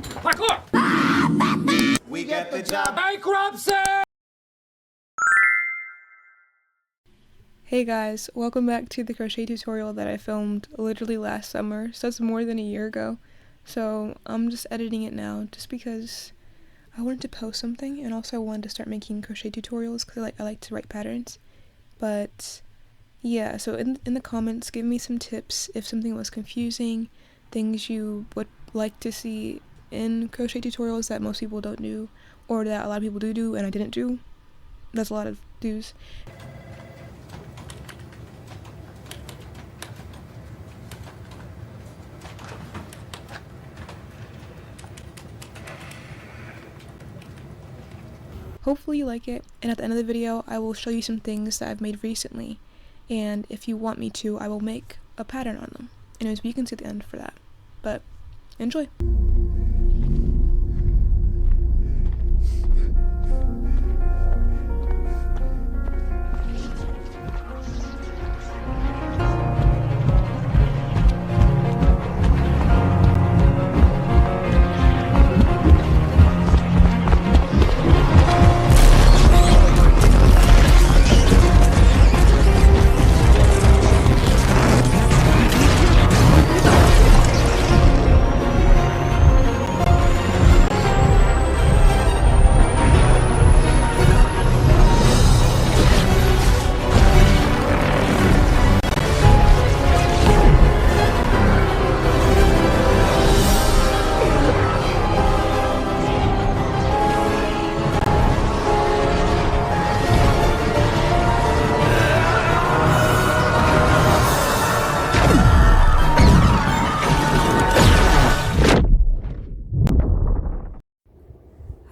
Parkour! We get the job. Bankruptcy! Hey guys, welcome back to the crochet tutorial that I filmed literally last summer, so that's more than a year ago. So I'm just editing it now just because I wanted to post something, and also I wanted to start making crochet tutorials because I like to write patterns. But yeah, so in the comments, give me some tips if something was confusing, things you would like to see in crochet tutorials that most people don't do, or that a lot of people do and I didn't do. That's a lot of do's. Hopefully you like it, and at the end of the video I will show you some things that I've made recently, and if you want me to, I will make a pattern on them. Anyways, you can see the end for that, but enjoy!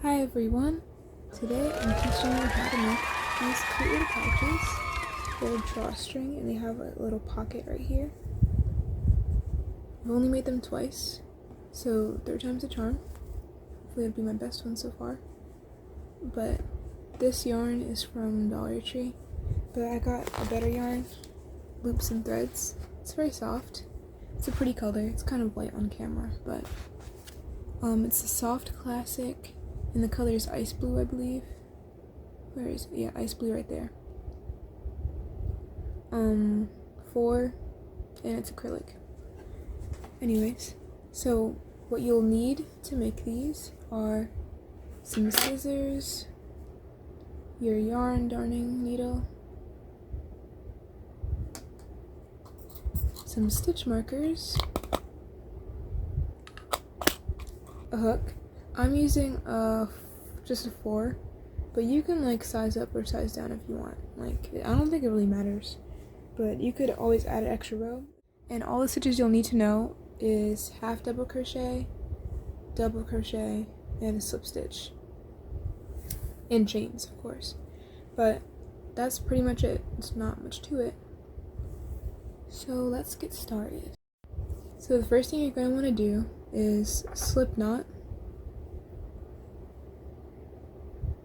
Hi everyone! Today I'm teaching you how to make these cute little pouches. They're drawstring and they have a little pocket right here. I've only made them twice, so 3rd time's a charm. Hopefully it'll be my best one so far. But this yarn is from Dollar Tree, but I got a better yarn, Loops and Threads. It's very soft. It's a pretty color. It's kind of light on camera, but it's a soft classic. And the color is ice blue, I believe. Where is it? Yeah, ice blue right there. 4, and it's acrylic. Anyways, so what you'll need to make these are some scissors, your yarn darning needle, some stitch markers, a hook. I'm using just a 4, but you can like size up or size down if you want. Like, I don't think it really matters, but you could always add an extra row. And all the stitches you'll need to know is half double crochet, and a slip stitch. And chains, of course. But that's pretty much it. It's not much to it. So let's get started. So the first thing you're going to want to do is slip knot.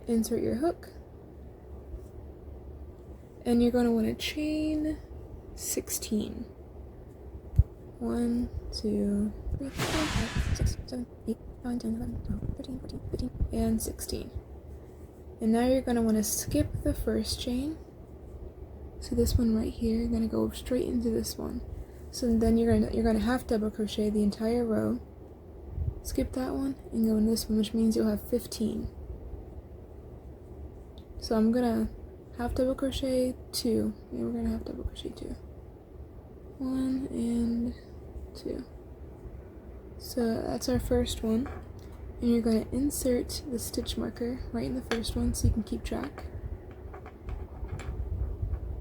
Insert your hook, and you're going to want to chain 16. 1, 2, 3, 4, 5, 6, 7, 8, 9, 10, 11, 12, 13, 14, 15, and 16. And now you're going to want to skip the first chain. So this one right here, you're going to go straight into this one. So then you're going to half double crochet the entire row. Skip that one and go in this one, which means you'll have 15. So I'm gonna half double crochet 2, and we're gonna half double crochet 2. 1 and 2. So that's our first one. And you're gonna insert the stitch marker right in the first one so you can keep track.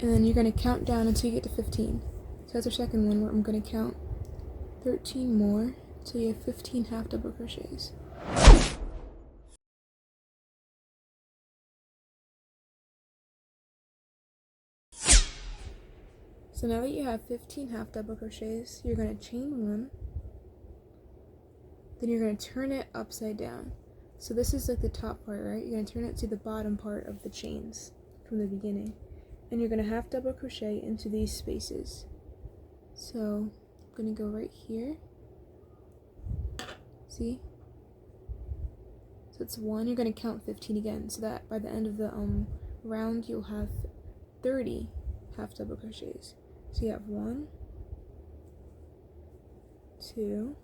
And then you're gonna count down until you get to 15. So that's our second one where I'm gonna count 13 more until you have 15 half double crochets. So now that you have 15 half double crochets, you're going to chain 1, then you're going to turn it upside down. So this is like the top part, right? You're going to turn it to the bottom part of the chains from the beginning. And you're going to half double crochet into these spaces. So I'm going to go right here. See? So it's 1, you're going to count 15 again, so that by the end of the round you'll have 30 half double crochets. So you have 1, 2,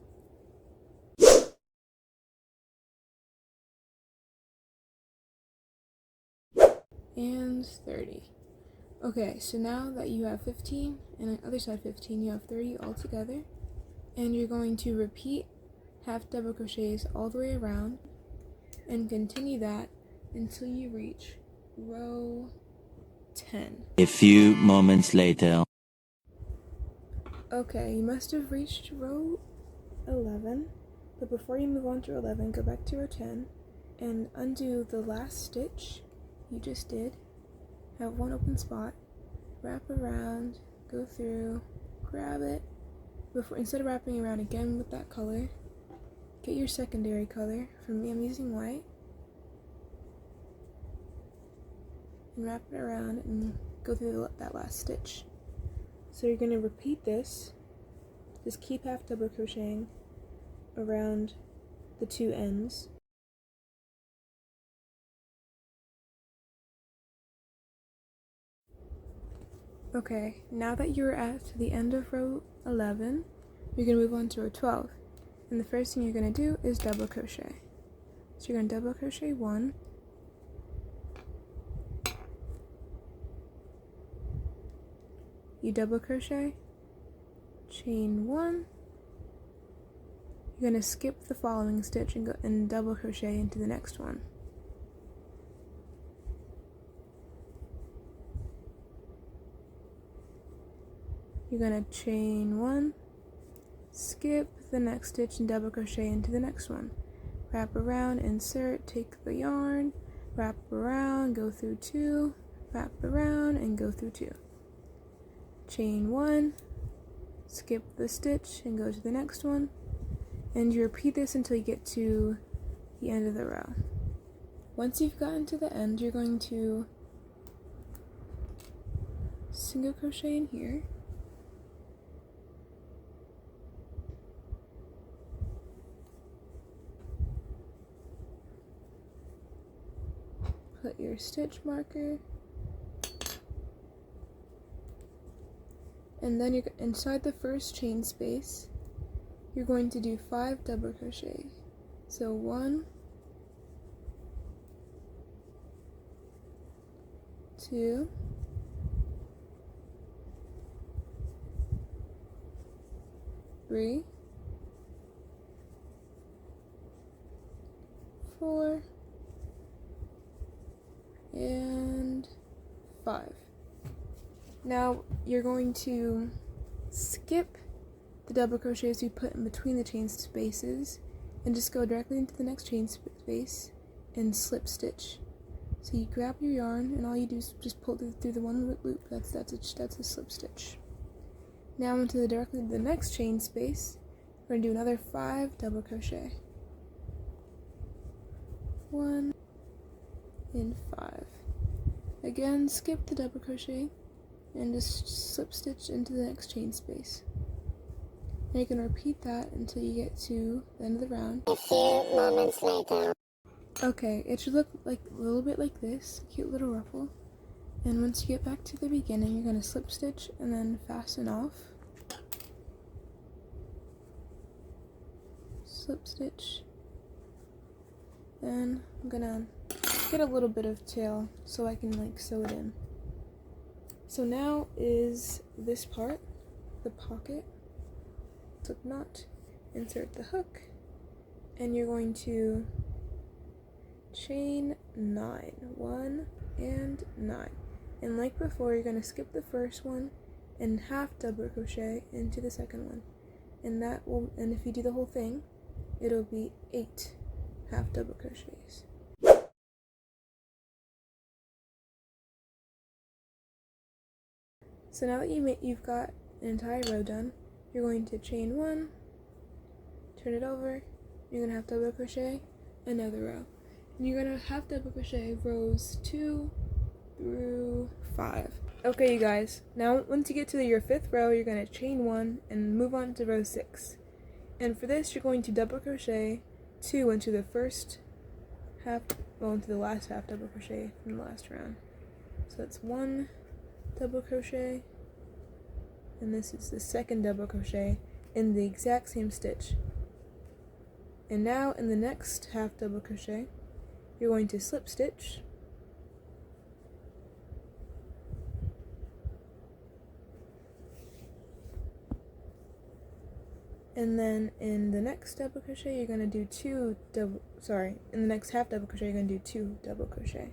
and 30. Okay, so now that you have 15 and on the other side 15, you have 30 all together, and you're going to repeat half double crochets all the way around and continue that until you reach row 10. A few moments later. Okay, you must have reached row 11, but before you move on to row 11, go back to row 10 and undo the last stitch you just did. Have one open spot, wrap around, go through, grab it. Instead of wrapping around again with that color, get your secondary color. For me, I'm using white, and wrap it around and go through that last stitch. So you're going to repeat this. Just keep half double crocheting around the two ends. Okay, now that you're at the end of row 11, you're going to move on to row 12. And the first thing you're going to do is double crochet. So you're going to double crochet 1, you double crochet, chain 1, you're going to skip the following stitch and go and double crochet into the next one. You're going to chain 1, skip the next stitch and double crochet into the next one. Wrap around, insert, take the yarn, wrap around, go through 2, wrap around and go through 2. Chain 1, skip the stitch and go to the next one, and you repeat this until you get to the end of the row. Once you've gotten to the end, you're going to single crochet in here, put your stitch marker, and then you're inside the first chain space, you're going to do 5 double crochet. So 1, 2, 3, 4, and 5. Now you're going to skip the double crochets you put in between the chain spaces and just go directly into the next chain space and slip stitch. So you grab your yarn and all you do is just pull through the one loop. That's a slip stitch. Now into directly the next chain space, we're going to do another 5 double crochet. 1 and 5. Again, skip the double crochet and just slip stitch into the next chain space. And you can repeat that until you get to the end of the round. A few moments later. Okay, it should look like a little bit like this, cute little ruffle. And once you get back to the beginning, you're going to slip stitch and then fasten off. Slip stitch. Then I'm gonna get a little bit of tail so I can like sew it in. So now is this part, the pocket. Slip knot, insert the hook, and you're going to chain 9, 1 and 9. And like before, you're going to skip the first one and half double crochet into the second one. And if you do the whole thing, it'll be 8 half double crochets. So now that you've got an entire row done, you're going to chain 1, turn it over, you're going to half double crochet another row. And you're going to half double crochet rows 2 through 5. Okay, you guys, now once you get to your 5th row, you're going to chain 1 and move on to row 6. And for this, you're going to double crochet 2 into the first into the last half double crochet from the last round. So that's 1 double crochet, and this is the second double crochet in the exact same stitch. And now in the next half double crochet, you're going to slip stitch, and then in the next double crochet you're going to do in the next half double crochet you're going to do 2 double crochet.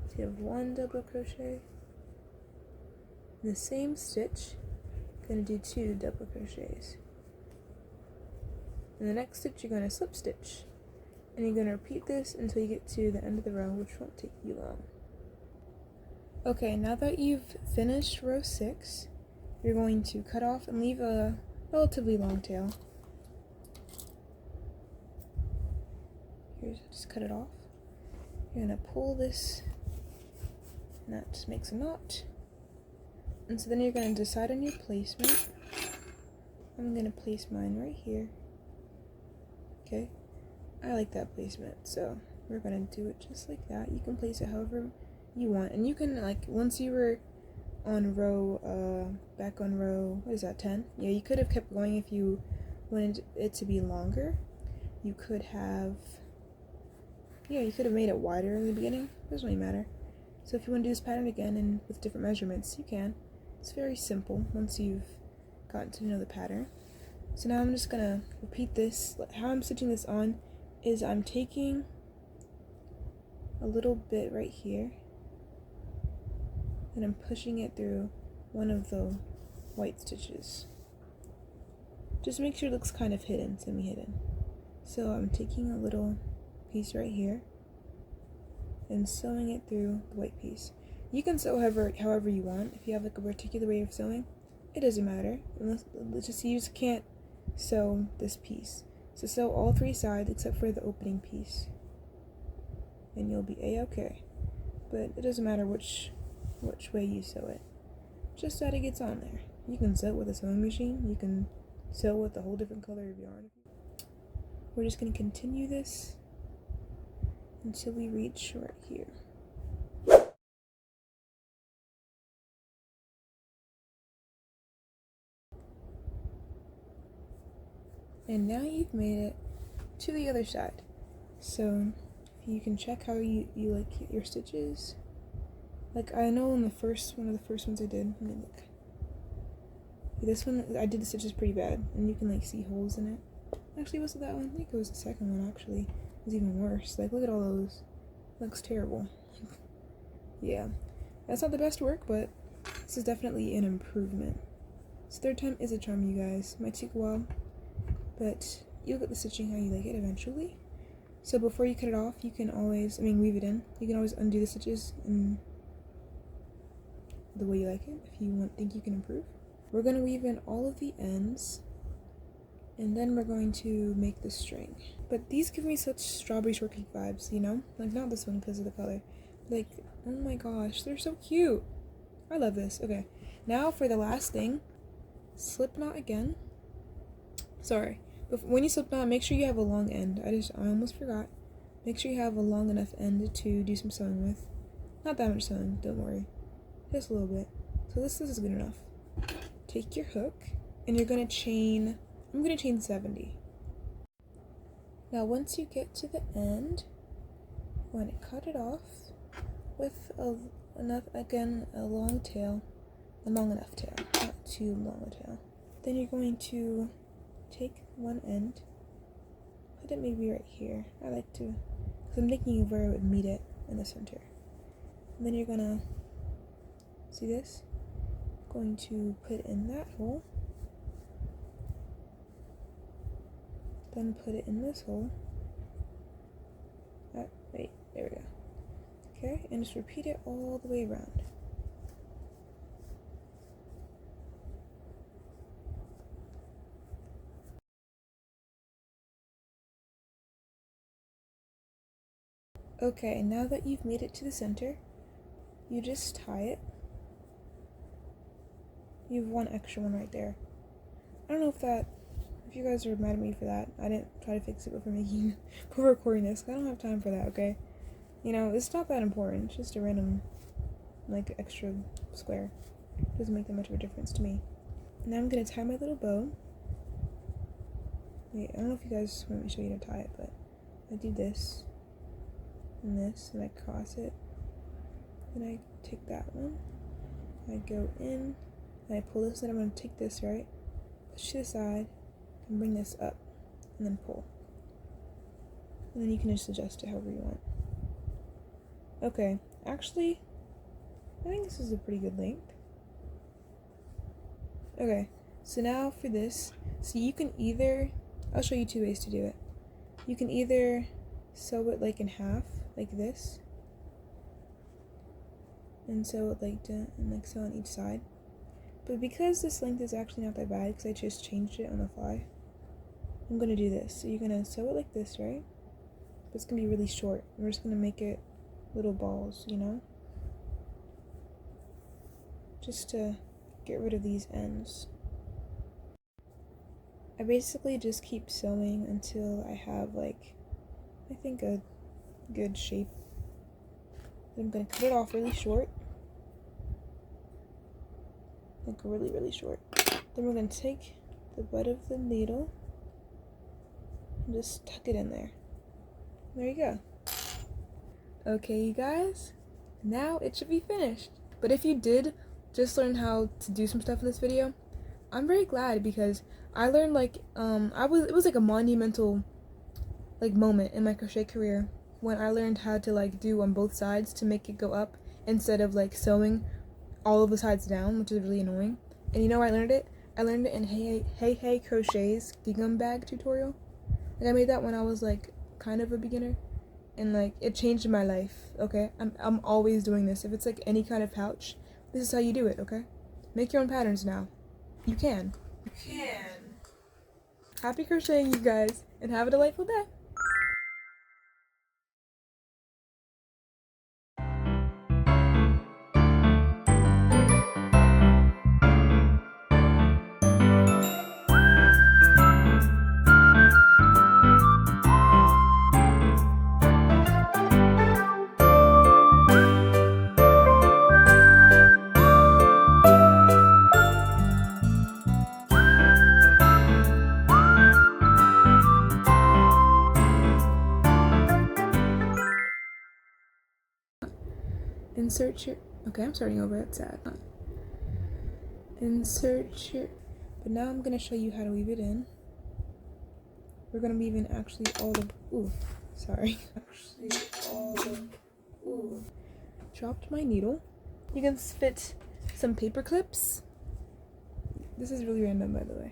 So you have 1 double crochet in the same stitch, going to do 2 double crochets. In the next stitch you're going to slip stitch, and you're going to repeat this until you get to the end of the row, which won't take you long. Okay, now that you've finished row 6, you're going to cut off and leave a relatively long tail. Just cut it off. You're going to pull this, and that just makes a knot. And so then you're going to decide on your placement. I'm going to place mine right here. Okay, I like that placement, so we're going to do it just like that. You can place it however you want, and you can, like, once you were on row, back on row, what is that, 10? Yeah, you could have kept going if you wanted it to be longer. You could have, you could have made it wider in the beginning. It doesn't really matter. So if you want to do this pattern again and with different measurements, you can. It's very simple once you've gotten to know the pattern. So now I'm just gonna repeat this. How I'm stitching this on is I'm taking a little bit right here and I'm pushing it through one of the white stitches. Just make sure it looks kind of hidden, semi-hidden. So I'm taking a little piece right here and sewing it through the white piece. You can sew however you want. If you have like a particular way of sewing, it doesn't matter. Let's just, you just can't sew this piece. So sew all 3 sides except for the opening piece, and you'll be a-okay. But it doesn't matter which way you sew it, just that it gets on there. You can sew it with a sewing machine. You can sew with a whole different color of yarn. We're just going to continue this until we reach right here. And now you've made it to the other side. So you can check how you like your stitches. Like, I know in one of the first ones I did, let me look. This one, I did the stitches pretty bad, and you can like see holes in it. Actually, was it that one? I think it was the second one actually. It was even worse. Like, look at all those. It looks terrible. Yeah. That's not the best work, but this is definitely an improvement. So 3rd time is a charm, you guys. Might take a while, but you'll get the stitching how you like it eventually. So before you cut it off, you can always, weave it in. You can always undo the stitches in the way you like it if you think you can improve. We're going to weave in all of the ends, and then we're going to make the string. But these give me such strawberry shortcake vibes, you know? Like, not this one because of the color. Like, oh my gosh, they're so cute. I love this. Okay, now for the last thing, slip knot again. Sorry, but when you slip knot, make sure you have a long end. I almost forgot. Make sure you have a long enough end to do some sewing with. Not that much sewing, don't worry. Just a little bit. So this is good enough. Take your hook, and you're going to chain, I'm going to chain 70. Now once you get to the end, you want to cut it off with a long tail, a long enough tail, not too long a tail. Then you're going to take one end, put it maybe right here. I like to, because I'm thinking of where I would meet it in the center. And then you're gonna, see this? Going to put in that hole, then put it in this hole. Wait, there we go. Okay, and just repeat it all the way around. Okay, now that you've made it to the center, you just tie it. You have one extra one right there. I don't know if that If you guys are mad at me for that, I didn't try to fix it before recording this. I don't have time for that, okay? You know, it's not that important. It's just a random, like, extra square. It doesn't make that much of a difference to me. Now I'm gonna tie my little bow. Wait, I don't know if you guys want me to show you how to tie it, but I do this and this, and I cross it. Then I take that one. I go in, and I pull this, and I'm gonna take this, right? Push to the side, and bring this up, and then pull. And then you can just adjust it however you want. Okay, actually, I think this is a pretty good length. Okay, so now for this, so you can either, I'll show you 2 ways to do it. You can either sew it like in half, like this, and sew it like that, and like sew on each side. But because this length is actually not that bad, because I just changed it on the fly, I'm gonna do this. So you're gonna sew it like this, right? But it's gonna be really short. We're just gonna make it little balls, you know? Just to get rid of these ends. I basically just keep sewing until I have, like, I think a good shape. Then I'm gonna cut it off really short. Like really, really short. Then we're gonna take the butt of the needle and just tuck it in there. There you go. Okay, you guys, now it should be finished. But if you did just learn how to do some stuff in this video, I'm very glad, because I learned, like, it was like a monumental, like, moment in my crochet career when I learned how to, like, do on both sides to make it go up instead of, like, sewing all of the sides down, which is really annoying. And you know where I learned it? I learned it in Hey Crochet's gingham bag tutorial. Like, I made that when I was, like, kind of a beginner, and, like, it changed my life. Okay, I'm always doing this. If it's like any kind of pouch, this is how you do it. Okay, make your own patterns now. You can. Happy crocheting, you guys, and have a delightful day. Insert your, okay, I'm starting over, that's sad. Insert your, but now I'm gonna show you how to weave it in. We're gonna weave in actually all the, dropped my needle. You can fit some paper clips. This is really random, by the way.